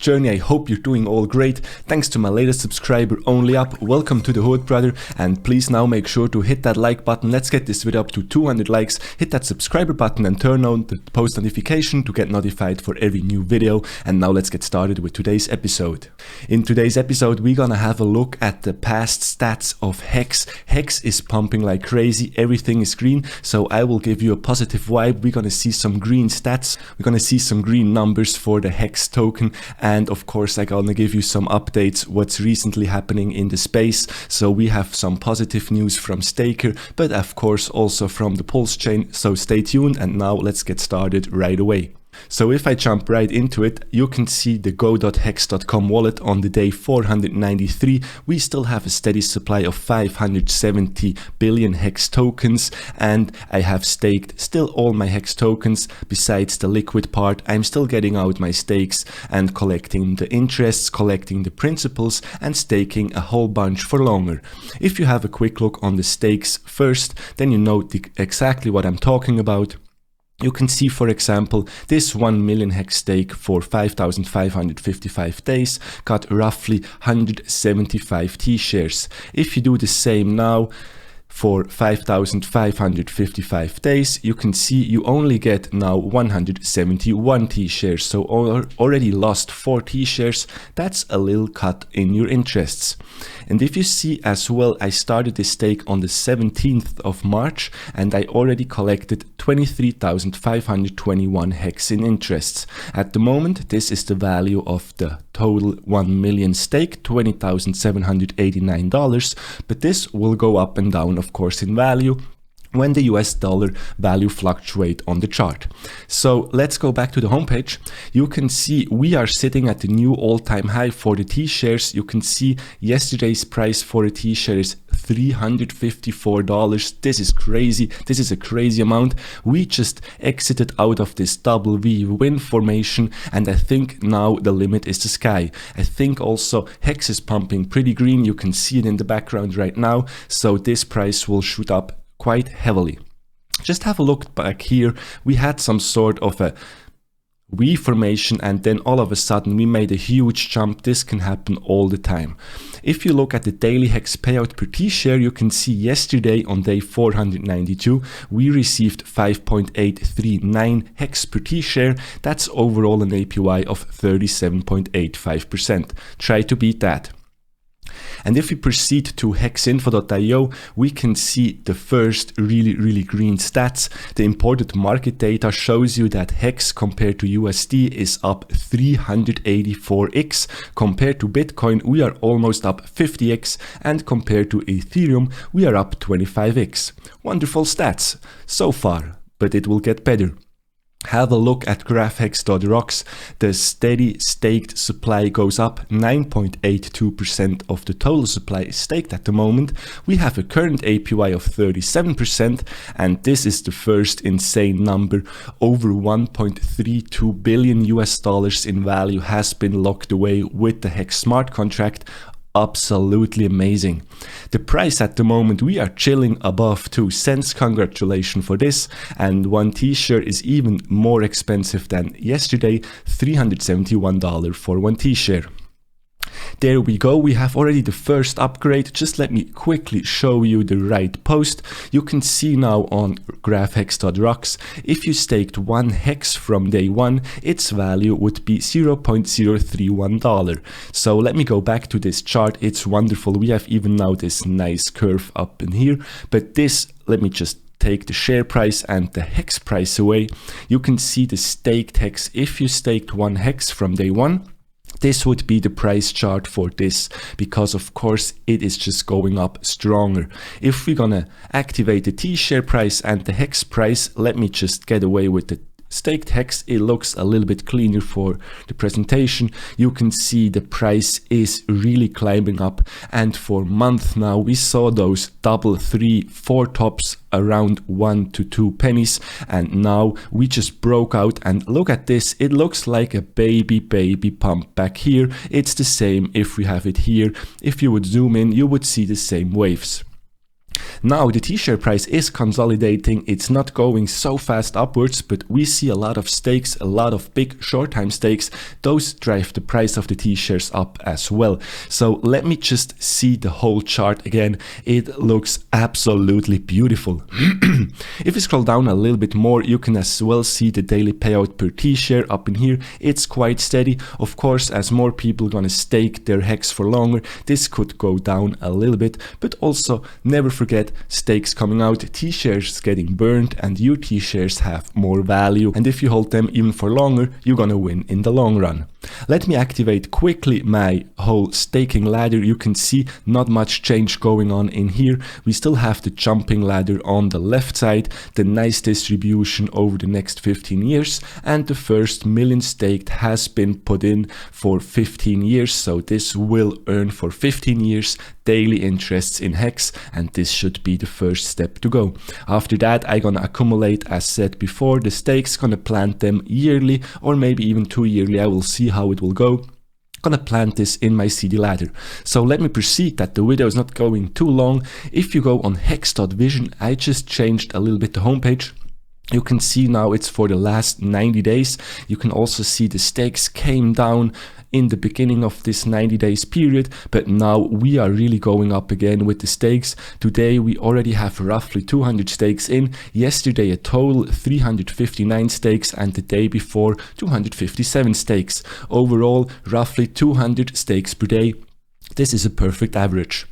journey. I hope you're doing all great. Thanks to my latest subscriber, Only Up. Welcome to the hood, brother. And please now make sure to hit that like button. Let's get this video up to 200 likes. Hit that subscriber button and turn on the post notification to get notified for every new video. And now let's get started with today's episode. In today's episode, we're gonna have a look at the past stats of HEX. HEX is pumping like crazy. Everything is green. So I will give you a positive vibe. We're gonna see some green stats. We're gonna see some green numbers for the HEX token, and of course I'm gonna give you some updates what's recently happening in the space. So we have some positive news from Staker, but of course also from the Pulse chain, so stay tuned. And now let's get started right away. So if I jump right into it, you can see the go.hex.com wallet on the day 493. We still have a steady supply of 570 billion HEX tokens, and I have staked still all my HEX tokens. Besides the liquid part, I'm still getting out my stakes and collecting the interests, collecting the principals, and staking a whole bunch for longer. If you have a quick look on the stakes first, then you know exactly what I'm talking about. You can see, for example, this 1 million HEX stake for 5,555 days got roughly 175 T-shares. If you do the same now for 5,555 days, you can see you only get now 171 T-shares. So already lost 4 T-shares. That's a little cut in your interests. And if you see as well, I started this stake on the 17th of March and I already collected 23,521 HEX in interests. At the moment, this is the value of the total 1 million stake, $20,789, but this will go up and down, of course, in value when the US dollar value fluctuate on the chart. So let's go back to the homepage. You can see we are sitting at the new all-time high for the T-shares. You can see yesterday's price for a T-share is $354. This is crazy. This is a crazy amount. We just exited out of this double V win formation, and I think now the limit is the sky. I think also HEX is pumping pretty green. You can see it in the background right now. So this price will shoot up quite heavily. Just have a look back here. We had some sort of a V formation and then all of a sudden we made a huge jump. This can happen all the time. If you look at the daily HEX payout per T-share, you can see yesterday on day 492 we received 5.839 HEX per T-share. That's overall an APY of 37.85%. Try to beat that. And if we proceed to hexinfo.io, we can see the first really green stats. The imported market data shows you that HEX compared to USD is up 384x. Compared to Bitcoin, we are almost up 50x. And compared to Ethereum, we are up 25x. Wonderful stats so far, but it will get better. Have a look at graphhex.rocks. The steady staked supply goes up. 9.82% of the total supply is staked at the moment. We have a current APY of 37%, and this is the first insane number. Over 1.32 billion US dollars in value has been locked away with the HEX smart contract. Absolutely amazing. The price at the moment, we are chilling above 2 cents. Congratulations for this. And one T-shirt is even more expensive than yesterday, $371 for one T-shirt. There we go. We have already the first upgrade. Just let me quickly show you the right post. You can see now on graphhex.rocks, if you staked 1 HEX from day 1, its value would be $0.031. So let me go back to this chart. It's wonderful. We have even now this nice curve up in here, but this, let me just take the share price and the HEX price away. You can see the staked HEX. If you staked 1 HEX from day 1, this would be the price chart for this, because of course it is just going up stronger. If we're gonna activate the T-share price and the HEX price, let me just get away with the staked HEX. It looks a little bit cleaner for the presentation. You can see the price is really climbing up, and for months now we saw those double, 3, 4 tops around 1 to 2 pennies, and now we just broke out, and look at this. It looks like a baby pump back here. It's the same if we have it here. If you would zoom in, you would see the same waves. Now the T-share price is consolidating, it's not going so fast upwards, but we see a lot of stakes, a lot of big short-time stakes. Those drive the price of the T-shares up as well. So let me just see the whole chart again. It looks absolutely beautiful. If you scroll down a little bit more, you can as well see the daily payout per T-share up in here. It's quite steady. Of course, as more people gonna stake their HEX for longer, this could go down a little bit, but also never forget stakes coming out, T-shares getting burned, and your T-shares have more value, and if you hold them even for longer, you're gonna win in the long run. Let me activate quickly my whole staking ladder. You can see not much change going on in here. We still have the jumping ladder on the left side, the nice distribution over the next 15 years, and the first million staked has been put in for 15 years, so this will earn for 15 years daily interests in HEX, and this should be the first step to go. After that, I'm gonna accumulate, as said before, the stakes, gonna plant them yearly or maybe even 2 yearly. I will see how it will go. Gonna plant this in my CD ladder. So let me proceed, that the video is not going too long. If you go on hex.vision, I just changed a little bit the homepage. You can see now it's for the last 90 days. You can also see the stakes came down in the beginning of this 90 days period, but now we are really going up again with the stakes. Today we already have roughly 200 stakes in. Yesterday a total 359 stakes, and the day before 257 stakes. Overall roughly 200 stakes per day. This is a perfect average.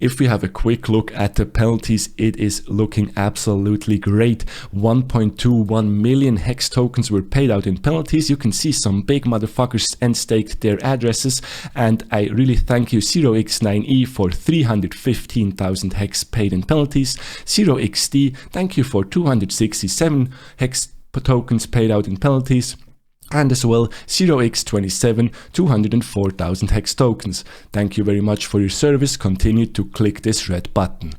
If we have a quick look at the penalties, it is looking absolutely great. 1.21 million HEX tokens were paid out in penalties. You can see some big motherfuckers and staked their addresses, and I really thank you 0x9e for 315,000 HEX paid in penalties. 0xd, thank you for 267 HEX tokens paid out in penalties. And as well 0x27, 204,000 HEX tokens. Thank you very much for your service. Continue to click this red button.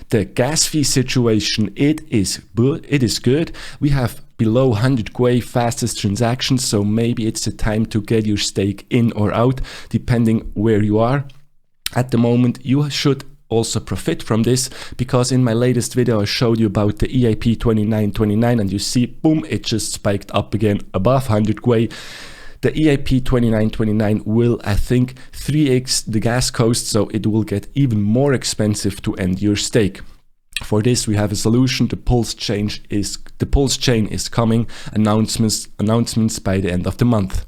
The gas fee situation, it is good. We have below 100 GUI fastest transactions, so maybe it's the time to get your stake in or out, depending where you are. At the moment, you should also profit from this, because in my latest video I showed you about the EIP 2929, and you see, boom, it just spiked up again above 100 GUI. The EIP 2929 will, I think, 3x the gas cost, so it will get even more expensive to end your stake. For this we have a solution. The pulse chain is coming, announcements by the end of the month.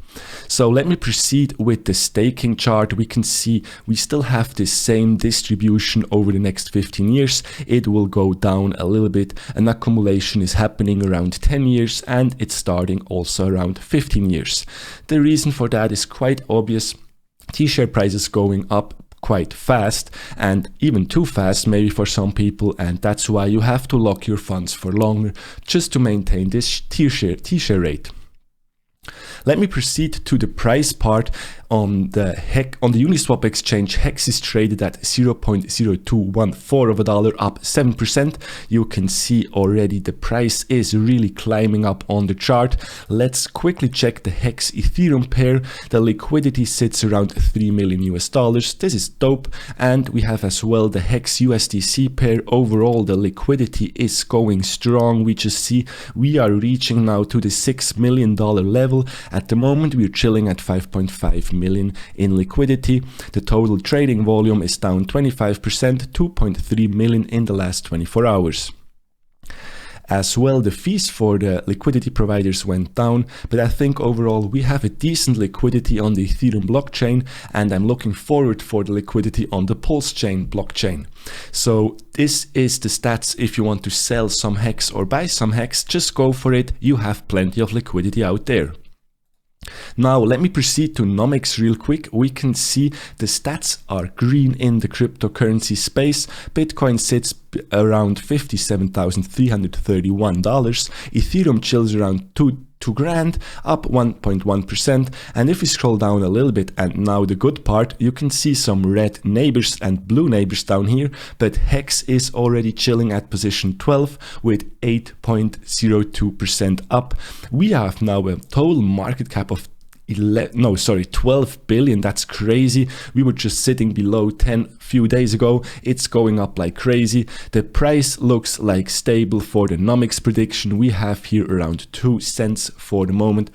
So let me proceed with the staking chart. We can see we still have the same distribution over the next 15 years. It will go down a little bit. An accumulation is happening around 10 years, and it's starting also around 15 years. The reason for that is quite obvious. T-share prices going up quite fast, and even too fast maybe for some people, and that's why you have to lock your funds for longer just to maintain this T-share rate. Let me proceed to the price part. On the Uniswap exchange, HEX is traded at 0.0214 of a dollar, up 7%. You can see already the price is really climbing up on the chart. Let's quickly check the HEX Ethereum pair. The liquidity sits around $3 million US. This is dope. And we have as well the HEX USDC pair. Overall, the liquidity is going strong. We just see we are reaching now to the $6 million level. At the moment, we're chilling at 5.5 million in liquidity. The total trading volume is down 25%, 2.3 million in the last 24 hours. As well, the fees for the liquidity providers went down, but I think overall we have a decent liquidity on the Ethereum blockchain, and I'm looking forward for the liquidity on the Pulse chain blockchain. So this is the stats. If you want to sell some HEX or buy some HEX, just go for it. You have plenty of liquidity out there. Now let me proceed to Nomics real quick. We can see the stats are green in the cryptocurrency space. Bitcoin sits around $57,331. Ethereum chills around 2 grand, up 1.1%. And if we scroll down a little bit, and now the good part, you can see some red neighbors and blue neighbors down here, but HEX is already chilling at position 12 with 8.02% up. We have now a total market cap of 12 billion. That's crazy. We were just sitting below 10 few days ago. It's going up like crazy. The price looks like stable for the nomics prediction. We have here around 2 cents for the moment.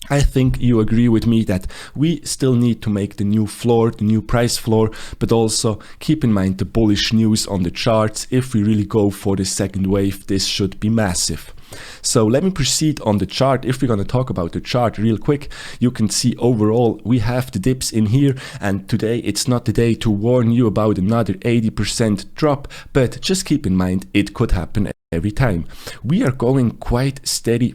I think you agree with me that we still need to make the new floor, the new price floor, but also keep in mind the bullish news on the charts. If we really go for the second wave, this should be massive. So let me proceed on the chart. If we're going to talk about the chart real quick, you can see overall we have the dips in here, and today it's not the day to warn you about another 80% drop, but just keep in mind it could happen every time. We are going quite steady.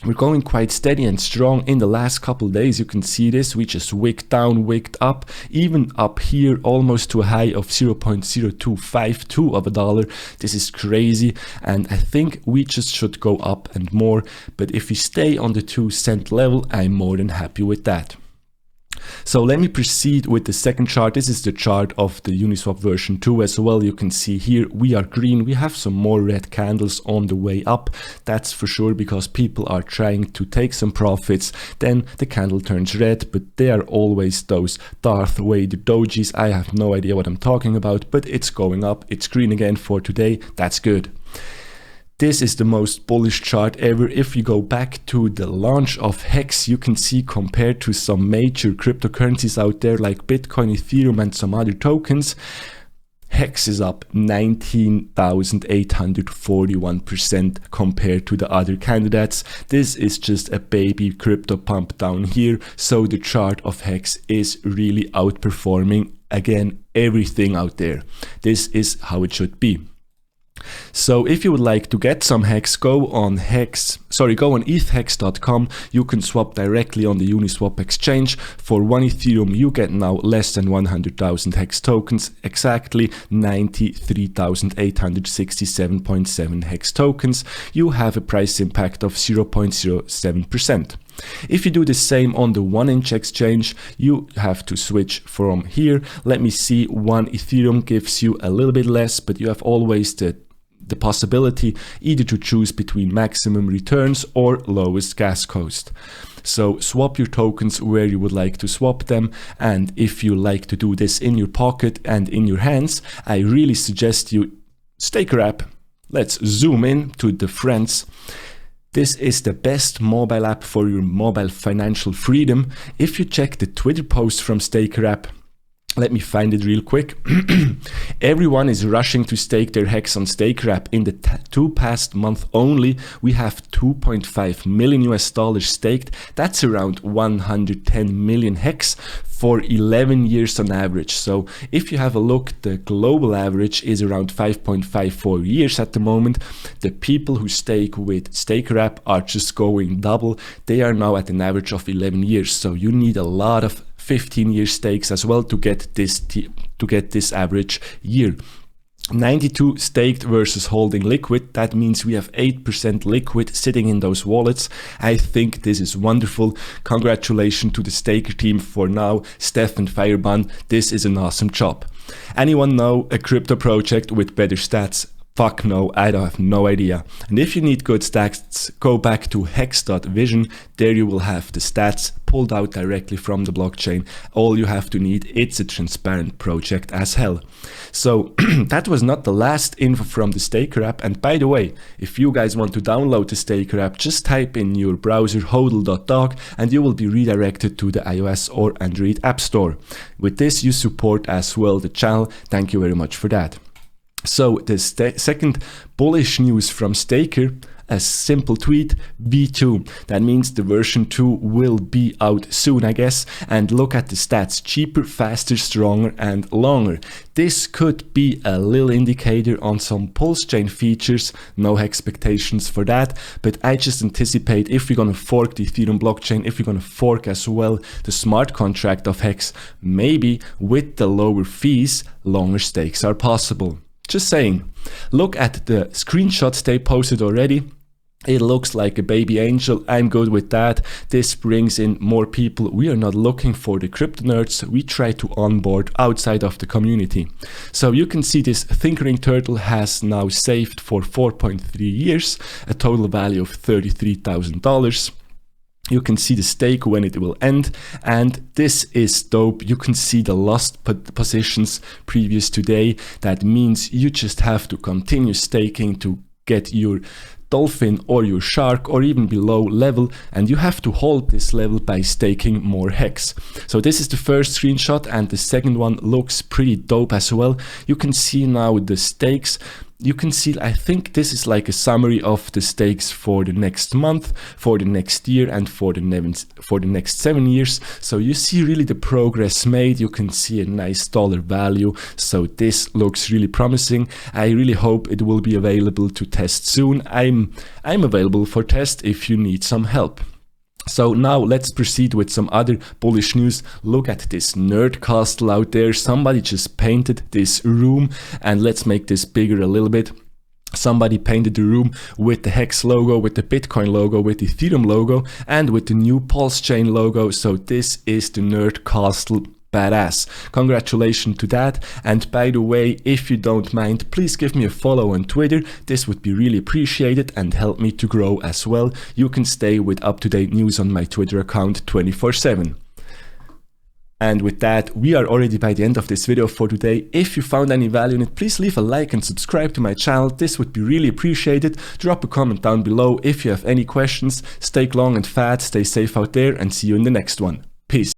We're going quite steady and strong in the last couple days. You can see this. We just wicked down, wicked up, even up here almost to a high of 0.0252 of a dollar. This is crazy, and I think we just should go up and more. But if we stay on the 2 cent level, I'm more than happy with that. So let me proceed with the second chart. This is the chart of the Uniswap version 2 as well. You can see here we are green. We have some more red candles on the way up. That's for sure because people are trying to take some profits. Then the candle turns red, but they are always those Darth Vader dojis. I have no idea what I'm talking about, but it's going up. It's green again for today. That's good. This is the most bullish chart ever. If you go back to the launch of HEX, you can see compared to some major cryptocurrencies out there like Bitcoin, Ethereum and some other tokens, HEX is up 19,841% compared to the other candidates. This is just a baby crypto pump down here. So the chart of HEX is really outperforming again everything out there. This is how it should be. So if you would like to get some HEX, go on ethhex.com. You can swap directly on the Uniswap exchange. For 1 Ethereum, you get now less than 100,000 HEX tokens, exactly 93,867.7 HEX tokens. You have a price impact of 0.07%. If you do the same on the 1inch exchange, you have to switch from here. Let me see, 1 Ethereum gives you a little bit less, but you have always the possibility either to choose between maximum returns or lowest gas cost. So swap your tokens where you would like to swap them, and if you like to do this in your pocket and in your hands, I really suggest you Staker app. Let's zoom in to the friends. This is the best mobile app for your mobile financial freedom. If you check the Twitter post from Staker app, let me find it real quick. Everyone is rushing to stake their HEX on Staker app. In the 2 past month only, we have $2.5 million staked. That's around 110 million HEX for 11 years on average. So if you have a look, the global average is around 5.54 years at the moment. The people who stake with Staker app are just going double. They are now at an average of 11 years. So you need a lot of 15-year stakes as well to get this average year. 92 staked versus holding liquid. That means we have 8% liquid sitting in those wallets. I think this is wonderful. Congratulations to the Staker team for now. Steph and Fireban, this is an awesome job. Anyone know a crypto project with better stats? Fuck no, I don't have no idea. And if you need good stats, go back to hex.vision. There you will have the stats pulled out directly from the blockchain. All you have to need, it's a transparent project as hell. So that was not the last info from the Staker app. And by the way, if you guys want to download the Staker app, just type in your browser hodl.dog and you will be redirected to the iOS or Android App Store. With this, you support as well the channel. Thank you very much for that. So the second bullish news from Staker, a simple tweet, V2. That means the version 2 will be out soon, I guess. And look at the stats, cheaper, faster, stronger and longer. This could be a little indicator on some pulse chain features. No expectations for that, but I just anticipate if we're gonna fork the Ethereum blockchain, if we're gonna fork as well the smart contract of HEX, maybe with the lower fees, longer stakes are possible. Just saying. Look at the screenshots they posted already. It looks like a baby angel. I'm good with that. This brings in more people. We are not looking for the crypto nerds. We try to onboard outside of the community. So you can see this Thinkering Turtle has now saved for 4.3 years, a total value of $33,000. You can see the stake when it will end, and this is dope. You can see the lost positions previous today. That means you just have to continue staking to get your dolphin or your shark or even below level, and you have to hold this level by staking more HEX. So this is the first screenshot, and the second one looks pretty dope as well. You can see now the stakes. You can see, I think this is like a summary of the stakes for the next month, for the next year, and for the next 7 years. So you see really the progress made. You can see a nice dollar value. So this looks really promising. I really hope it will be available to test soon. I'm available for test if you need some help. So now let's proceed with some other bullish news. Look at this nerd castle out there. Somebody just painted this room, and let's make this bigger a little bit. Somebody painted the room with the HEX logo, with the Bitcoin logo, with the Ethereum logo, and with the new Pulse chain logo. So this is the nerd castle. Badass. Congratulations to that. And by the way, if you don't mind, please give me a follow on Twitter. This would be really appreciated and help me to grow as well. You can stay with up-to-date news on my Twitter account 24/7. And with that, we are already by the end of this video for today. If you found any value in it, please leave a like and subscribe to my channel. This would be really appreciated. Drop a comment down below if you have any questions. Stay long and fat, stay safe out there, and see you in the next one. Peace.